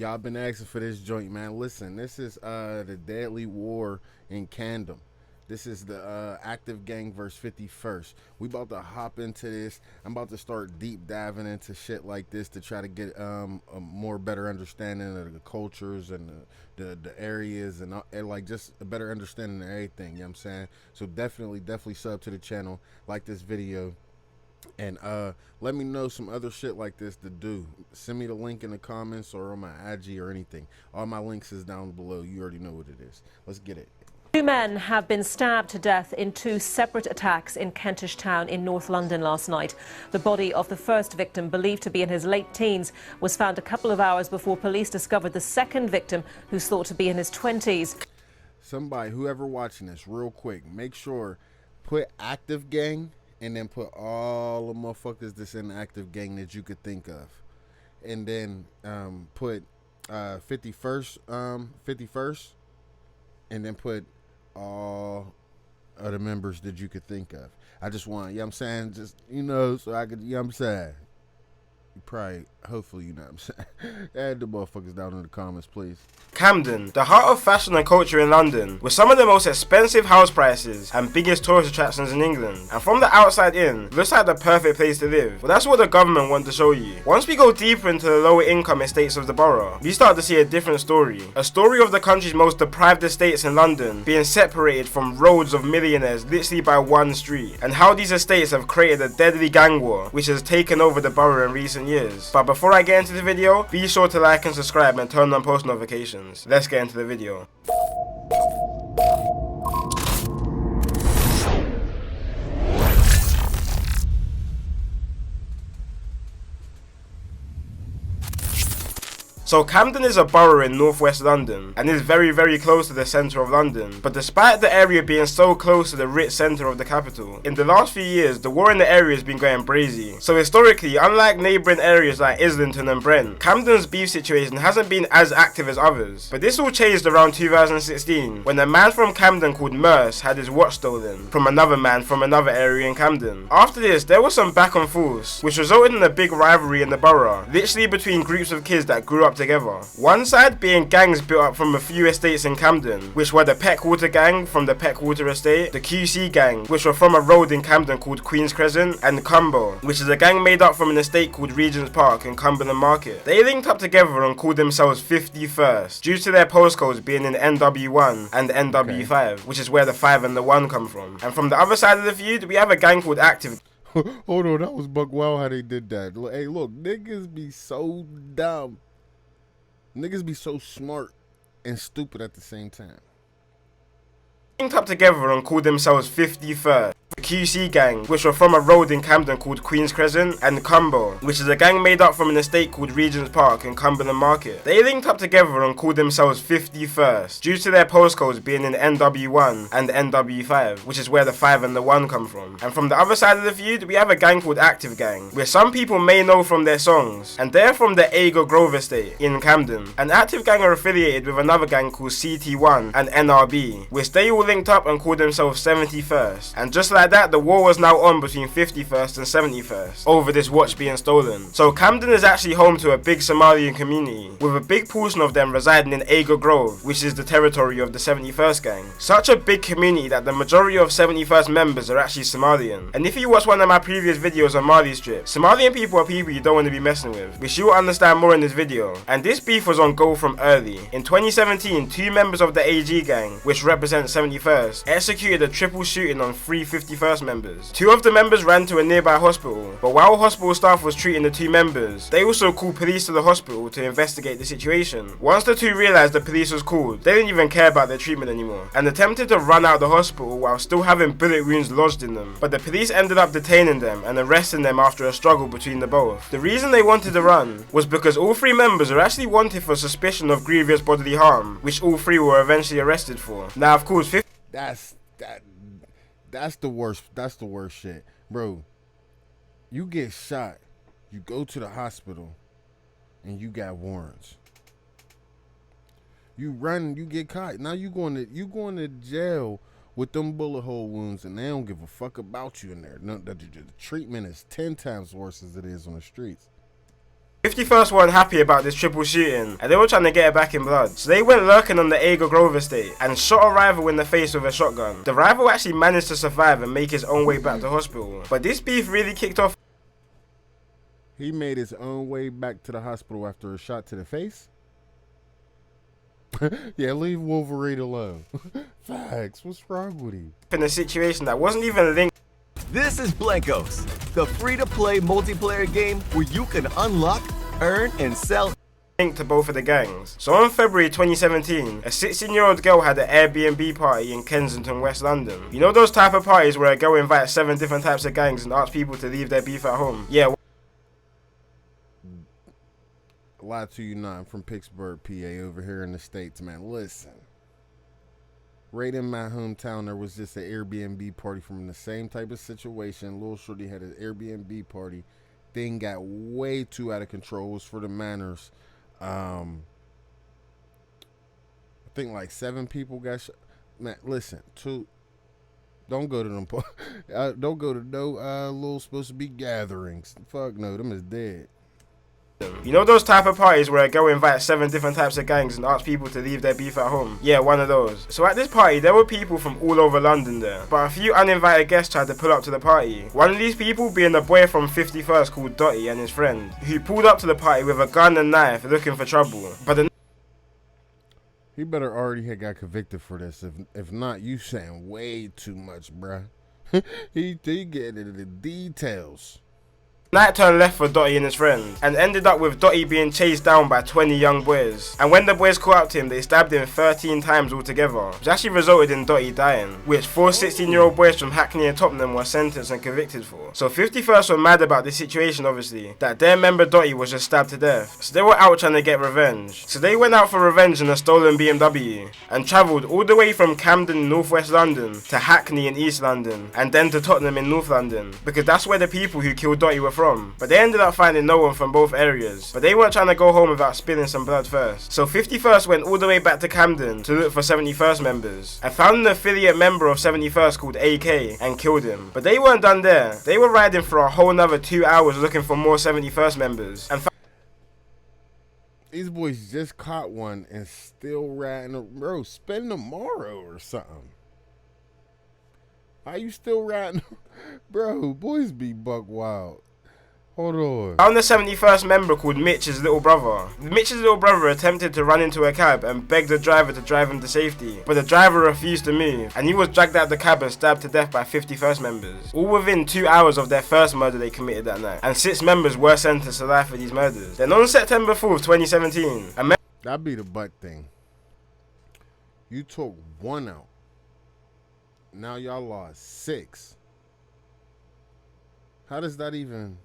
Y'all been asking for this joint, man. Listen, this is the Deadly War in Camden. This is the active gang versus 51st. We about to hop into this. I'm about to start deep diving into shit like this to try to get a more better understanding of the cultures and the areas and like just a better understanding of everything. You know what I'm saying? So definitely sub to the channel, like this video, and let me know some other shit like this to do. Send me the link in the comments or on my IG or anything. All my links is down below. You already know what it is. Let's get it. Two men have been stabbed to death in two separate attacks in Kentish Town in North London last night. The body of the first victim, believed to be in his late teens, was found a couple of hours before police discovered the second victim, who's thought to be in his 20s. Somebody, whoever watching this, real quick, make sure put active gang and then put all the motherfuckers that's in the active gang that you could think of, and then put 51st, and then put all other members that you could think of. I just want, you know what I'm saying, just, you know, so I could, you know what I'm saying. You probably, hopefully, you know what I'm saying. Add the motherfuckers down in the comments, please. Camden, the heart of fashion and culture in London, with some of the most expensive house prices and biggest tourist attractions in England. And from the outside in, looks like the perfect place to live. But that's what the government want to show you. Once we go deeper into the lower income estates of the borough, we start to see a different story. A story of the country's most deprived estates in London being separated from roads of millionaires literally by one street. And how these estates have created a deadly gang war which has taken over the borough in recent years. But before I get into the video, be sure to like and subscribe and turn on post notifications. Let's get into the video. So Camden is a borough in northwest London and is very close to the centre of London. But despite the area being so close to the rich centre of the capital, in the last few years the war in the area has been going brazy. So historically, unlike neighbouring areas like Islington and Brent, Camden's beef situation hasn't been as active as others. But this all changed around 2016 when a man from Camden called Merce had his watch stolen from another man from another area in Camden. After this, there was some back and forth, which resulted in a big rivalry in the borough, literally between groups of kids that grew up together. One side being gangs built up from a few estates in Camden, which were the Peckwater gang from the Peckwater estate, the QC gang, which were from a road in Camden called Queen's Crescent, and Cumber, which is a gang made up from an estate called Regent's Park in Cumberland Market. They linked up together and called themselves 51st, due to their postcodes being in NW1 and NW5, which is where the 5 and the 1 come from. And from the other side of the feud, we have a gang called Active. Hold on, that was buck wild how they did that. Hey, look, niggas be so dumb. Niggas be so smart and stupid at the same time. Linked up together and called themselves 51st. The QC gang, which were from a road in Camden called Queen's Crescent, and Cumber, which is a gang made up from an estate called Regent's Park in Cumberland Market. They linked up together and called themselves 51st, due to their postcodes being in NW1 and NW5, which is where the 5 and the 1 come from. And from the other side of the feud, we have a gang called Active Gang, which some people may know from their songs, and they're from the Agar Grove estate in Camden. And Active Gang are affiliated with another gang called CT1 and NRB, which they all linked up and called themselves 71st. And just like that, the war was now on between 51st and 71st over this watch being stolen. So Camden is actually home to a big Somalian community, with a big portion of them residing in Agar Grove, which is the territory of the 71st gang. Such a big community that the majority of 71st members are actually Somalian. And if you watch one of my previous videos on Mali Strip, Somalian people are people you don't want to be messing with, which you will understand more in this video. And this beef was on go from early. In 2017, two members of the AG gang, which represent 71st, executed a triple shooting on 3 51st members. Two of the members ran to a nearby hospital, but while hospital staff was treating the two members, they also called police to the hospital to investigate the situation. Once the two realised the police was called, they didn't even care about their treatment anymore, and attempted to run out of the hospital while still having bullet wounds lodged in them. But the police ended up detaining them and arresting them after a struggle between the both. The reason they wanted to run was because all three members are actually wanted for suspicion of grievous bodily harm, which all three were eventually arrested for. Now, of course, That's the worst. That's the worst shit, bro. You get shot, you go to the hospital, and you got warrants. You run, you get caught. Now you going to jail with them bullet hole wounds, and they don't give a fuck about you in there. No, the treatment is 10 times worse as it is on the streets. 51st weren't happy about this triple shooting, and they were trying to get it back in blood. So they went lurking on the Aga Grove estate and shot a rival in the face with a shotgun. The rival actually managed to survive and make his own way back to hospital. But this beef really kicked off. He made his own way back to the hospital after a shot to the face? Yeah, leave Wolverine alone. Facts, what's wrong with him? In a situation that wasn't even linked. This is Blankos, the free-to-play multiplayer game where you can unlock, earn, and sell Linked to both of the gangs. So on February 2017, a 16-year-old girl had an Airbnb party in Kensington, West London. You know those type of parties where a girl invites 7 different types of gangs and asks people to leave their beef at home? Yeah. Lie to you not, I'm from Pittsburgh, PA, over here in the States, man. Listen. Right in my hometown, there was just an Airbnb party from the same type of situation. Lil Shorty had an Airbnb party. Thing got way too out of control. It was for the manners. I think like 7 people got shot. Man, listen, don't go to them. Don't go to no little supposed to be gatherings. Fuck no, them is dead. You know those type of parties where a girl invites 7 different types of gangs and asks people to leave their beef at home? Yeah, one of those. So at this party, there were people from all over London there, but a few uninvited guests tried to pull up to the party. One of these people being the boy from 51st called Dotty and his friend, who pulled up to the party with a gun and knife looking for trouble. But he better already had got convicted for this. If not, you saying way too much, bruh. he getting into the details. Night turned left for Dotty and his friend, and ended up with Dotty being chased down by 20 young boys. And when the boys caught up to him, they stabbed him 13 times altogether, which actually resulted in Dotty dying, which 4 16-year-old boys from Hackney and Tottenham were sentenced and convicted for. So 51st were mad about this situation, obviously, that their member Dotty was just stabbed to death. So they were out trying to get revenge. So they went out for revenge in a stolen BMW, and travelled all the way from Camden, northwest London, to Hackney in East London, and then to Tottenham in North London, because that's where the people who killed Dotty were from. But they ended up finding no one from both areas. But they weren't trying to go home without spilling some blood first. So 51st went all the way back to Camden to look for 71st members, and found an affiliate member of 71st called AK and killed him. But they weren't done there. They were riding for a whole nother 2 hours looking for more 71st members. And these boys just caught one and still riding. Bro, spend tomorrow or something. How you still riding? Bro, boys be buck wild. Hold on. Found the 71st member called Mitch's little brother. Mitch's little brother attempted to run into a cab and begged the driver to drive him to safety, but the driver refused to move, and he was dragged out the cab and stabbed to death by 51st members, all within 2 hours of their first murder they committed that night, and 6 members were sentenced to life for these murders. Then on September 4th, 2017, that'd be the butt thing. You took 1 out. Now y'all lost 6. How does that even...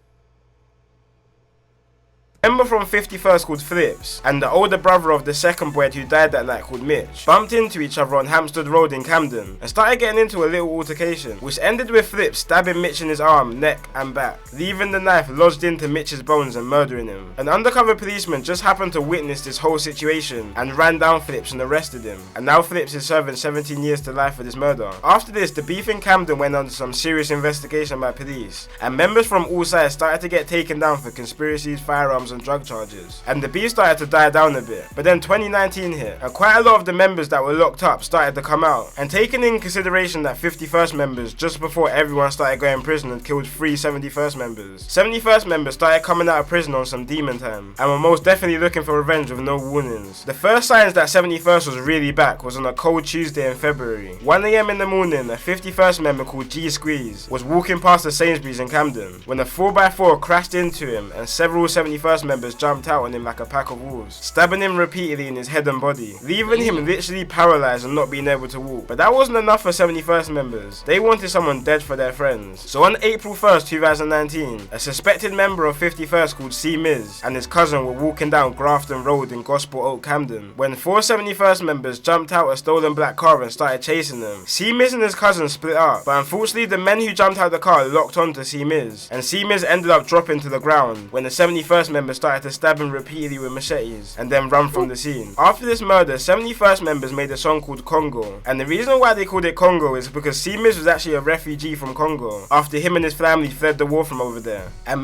member from 51st called Flips, and the older brother of the second boy who died that night called Mitch, bumped into each other on Hampstead Road in Camden, and started getting into a little altercation, which ended with Flips stabbing Mitch in his arm, neck and back, leaving the knife lodged into Mitch's bones and murdering him. An undercover policeman just happened to witness this whole situation and ran down Flips and arrested him, and now Flips is serving 17 years to life for this murder. After this, the beef in Camden went under some serious investigation by police, and members from all sides started to get taken down for conspiracies, firearms and drug charges, and the beef started to die down a bit. But then 2019 hit, and quite a lot of the members that were locked up started to come out, and taking in consideration that 51st members, just before everyone started going to prison, and killed 3 71st members. 71st members started coming out of prison on some demon time, and were most definitely looking for revenge with no warnings. The first signs that 71st was really back was on a cold Tuesday in February. 1 AM in the morning, a 51st member called Gxng was walking past the Sainsbury's in Camden, when a 4x4 crashed into him, and several 71st members jumped out on him like a pack of wolves, stabbing him repeatedly in his head and body, leaving him literally paralysed and not being able to walk. But that wasn't enough for 71st members. They wanted someone dead for their friends. So on April 1st, 2019, a suspected member of 51st called C Miz and his cousin were walking down Grafton Road in Gospel Oak, Camden, when 4 71st members jumped out a stolen black car and started chasing them. C Miz and his cousin split up, but unfortunately the men who jumped out the car locked onto C Miz, and C Miz ended up dropping to the ground when the 71st members started to stab him repeatedly with machetes and then run from the scene. After this murder, 71st members made a song called Congo, and the reason why they called it Congo is because C Miz was actually a refugee from Congo after him and his family fled the war from over there. And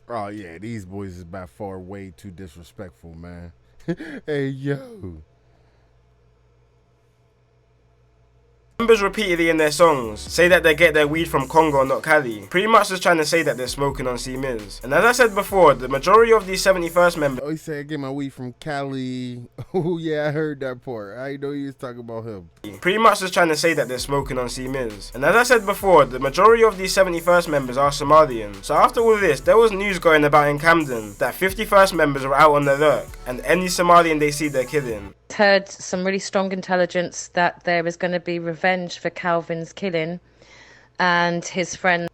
Oh yeah, these boys is by far way too disrespectful, man. Hey yo. Members repeatedly in their songs say that they get their weed from Congo, not Cali. Pretty much just trying to say that they're smoking on C Miz. And as I said before, the majority of these 71st members. Oh, he said I get my weed from Cali. Oh yeah, I heard that part. I know you was talking about him. Pretty much just trying to say that they're smoking on C Miz. And as I said before, the majority of these 71st members are Somalian. So after all this, there was news going about in Camden that 51st members were out on the lurk, and any Somalian they see they're killing. Heard some really strong intelligence that there is going to be revenge for Calvin's killing and his friend.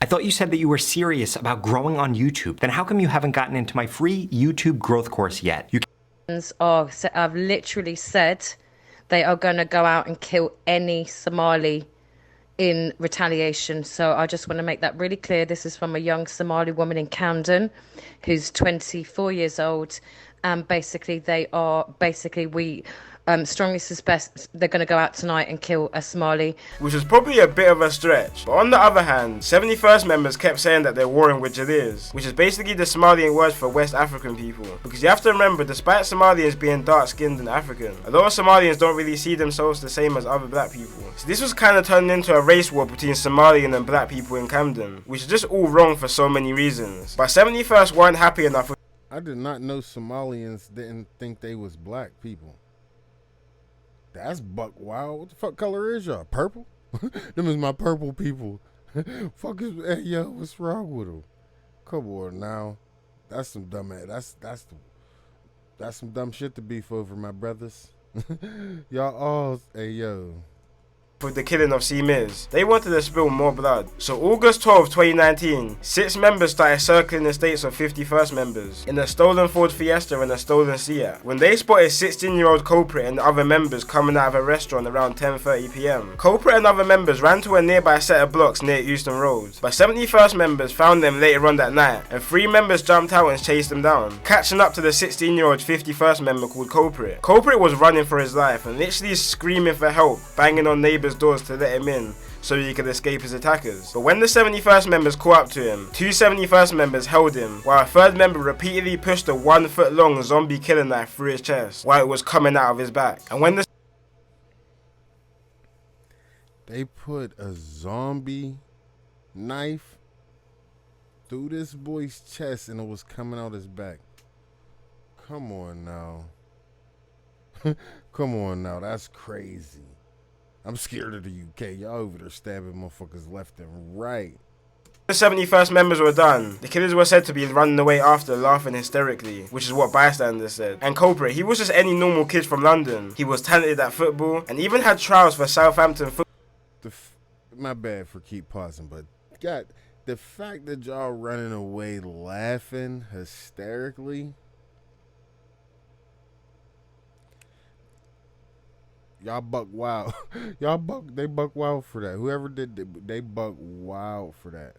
I thought you said that you were serious about growing on YouTube. Then how come you haven't gotten into my free YouTube growth course yet? I've literally said they are going to go out and kill any Somali in retaliation. So I just want to make that really clear. This is from a young Somali woman in Camden who's 24 years old. And basically we strongly suspect they're going to go out tonight and kill a Somali. Which is probably a bit of a stretch. But on the other hand, 71st members kept saying that they're warring with Jalirs, which is basically the Somalian word for West African people. Because you have to remember, despite Somalians being dark-skinned and African, a lot of Somalians don't really see themselves the same as other black people. So this was kind of turning into a race war between Somalian and black people in Camden, which is just all wrong for so many reasons. But 71st weren't happy enough. I did not know Somalians didn't think they was black people. That's buck wild. What the fuck color is y'all? Purple? Them is my purple people. Fuck is, hey yo, what's wrong with them? Come on now. That's some dumb ass. That's some dumb shit to beef over, my brothers. Y'all all, hey yo. With the killing of C Miz, they wanted to spill more blood. So August 12, 2019, 6 members started circling the states of 51st members in a stolen Ford Fiesta and a stolen Seat when they spotted 16-year-old culprit and other members coming out of a restaurant around 10:30 p.m. Culprit and other members ran to a nearby set of blocks near Euston Road, but 71st members found them later on that night, and 3 members jumped out and chased them down, catching up to the 16-year-old 51st member called Culprit. Culprit was running for his life and literally screaming for help, banging on neighbors' doors to let him in so he could escape his attackers. But when the 71st members caught up to him, 2 71st members held him, while a 3rd member repeatedly pushed a 1-foot-long zombie killing knife through his chest while it was coming out of his back. And when they put a zombie knife through this boy's chest and it was coming out his back. Come on now. Come on now, that's crazy. I'm scared of the UK. Y'all over there stabbing motherfuckers left and right. The 71st members were done, the killers were said to be running away after, laughing hysterically, which is what bystanders said. And Culprit, he was just any normal kid from London. He was talented at football and even had trials for Southampton football. My bad for keep pausing, but God, the fact that y'all running away laughing hysterically. Y'all buck wild. They buck wild for that. Whoever did, they buck wild for that.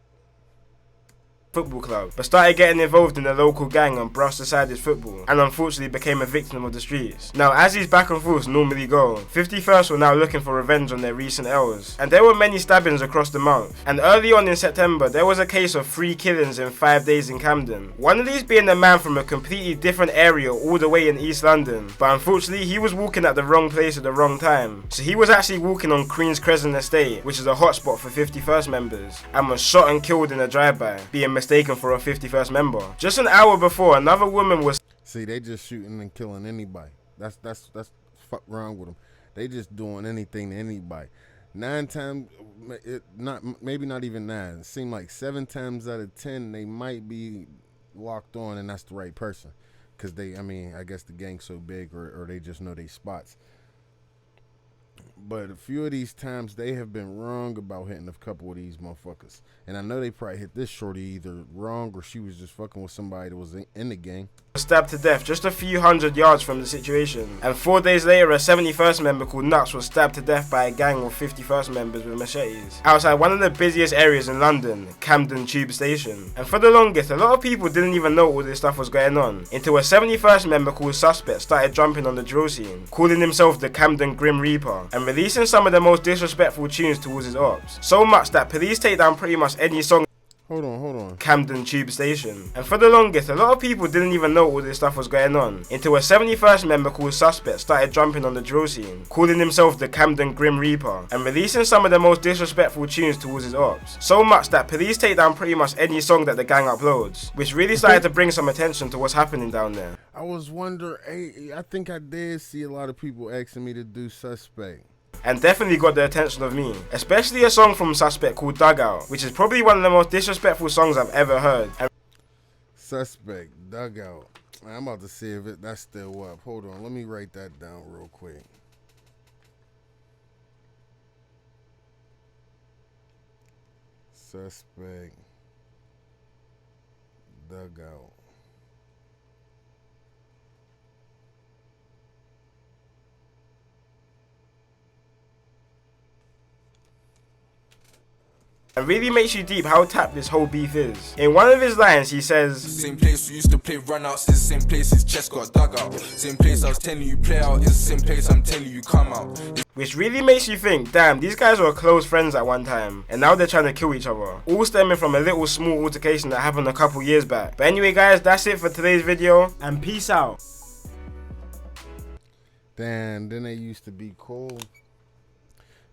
Football club, but started getting involved in a local gang and brushed aside his football, and unfortunately became a victim of the streets. Now, as these back and forths normally go, 51st were now looking for revenge on their recent L's, and there were many stabbings across the month. And early on in September, there was a case of 3 killings in 5 days in Camden. One of these being a man from a completely different area all the way in East London, but unfortunately he was walking at the wrong place at the wrong time. So he was actually walking on Queen's Crescent Estate, which is a hotspot for 51st members, and was shot and killed in a drive-by, being mistaken for a 51st member. Just an hour before, another woman was... See, they just shooting and killing anybody. That's fuck wrong with them. They just doing anything to anybody. 9 times, maybe not even 9. It seemed like 7 times out of 10 they might be locked on, and that's the right person. Cause I guess the gang's so big, or they just know they spots. But a few of these times they have been wrong about hitting a couple of these motherfuckers. And I know they probably hit this shorty either wrong or she was just fucking with somebody that was in the gang. Stabbed to death just a few hundred yards from the situation. And 4 days later, a 71st member called Nux was stabbed to death by a gang of 51st members with machetes outside one of the busiest areas in London, Camden Tube Station. And for the longest, a lot of people didn't even know all this stuff was going on until a 71st member called Suspect started jumping on the drill scene, calling himself the Camden Grim Reaper, and releasing some of the most disrespectful tunes towards his ops. So much that police take down pretty much any song. Hold on. Camden Tube Station. And for the longest, a lot of people didn't even know all this stuff was going on until a 71st member called Suspect started jumping on the drill scene, calling himself the Camden Grim Reaper, and releasing some of the most disrespectful tunes towards his ops. So much that police take down pretty much any song that the gang uploads, which really started to bring some attention to what's happening down there. I was wondering, hey, I think I did see a lot of people asking me to do Suspect. And definitely got the attention of me, especially a song from Suspect called Dugout, which is probably one of the most disrespectful songs I've ever heard. And Suspect, Dugout. I'm about to see if that's still up. Hold on, let me write that down real quick. Suspect, Dugout. It really makes you deep how tapped this whole beef is. In one of his lines, he says, same place we used to play runouts, is the same place his chest got dug out. Same place I was telling you play out, is the same place I'm telling you come out. Which really makes you think, damn, these guys were close friends at one time, and now they're trying to kill each other. All stemming from a little small altercation that happened a couple years back. But anyway guys, that's it for today's video, and peace out. Damn, then they used to be cool.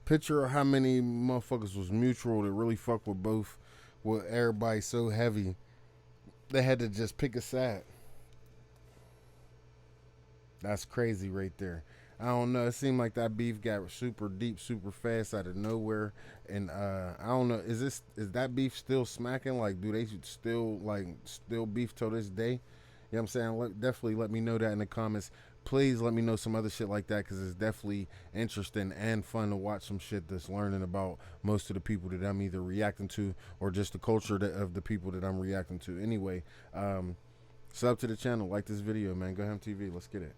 Picture how many motherfuckers was mutual that really fuck with both, with everybody so heavy they had to just pick a side. That's crazy right there. I don't know, it seemed like that beef got super deep super fast out of nowhere, and I don't know, is that beef still smacking? Like, do they still beef till this day? You know what I'm saying? Definitely let me know that in the comments. Please let me know some other shit like that, because it's definitely interesting and fun to watch some shit that's learning about most of the people that I'm either reacting to or just the culture of the people that I'm reacting to. Anyway, sub to the channel, like this video, man. GoHammTV, let's get it.